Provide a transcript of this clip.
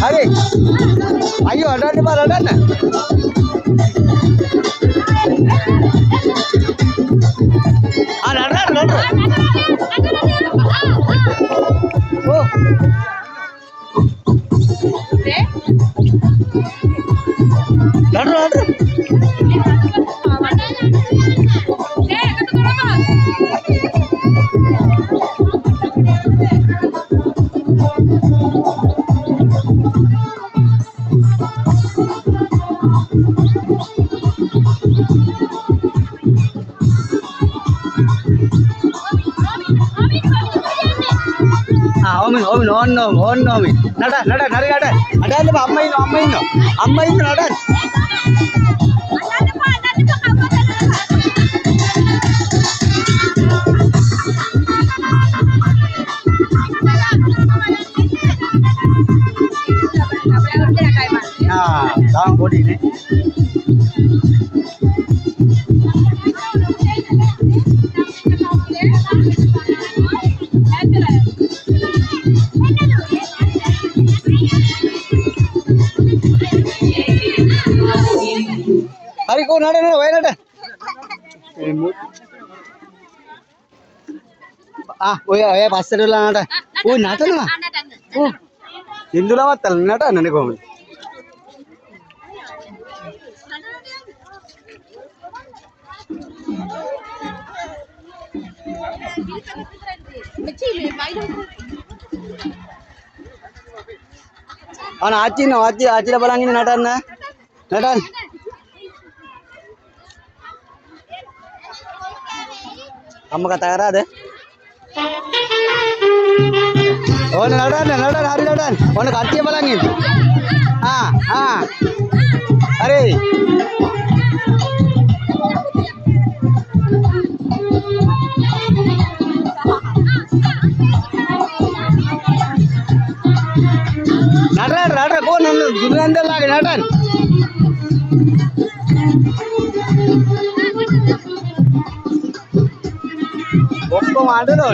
अरे ayo ada di mana ada oh ada on nada nari ada apa amma ini nada nah tang body ni hari kau nada nada oh ya pasal dulu nada oh nada na oh Hindu lama tal nada nane kau aci la balangin nada kamu kata ada oh nada hari nada mana aci balangin अरे नाटन कौन दुनिया अंदर लागे नाटन उसको मार दो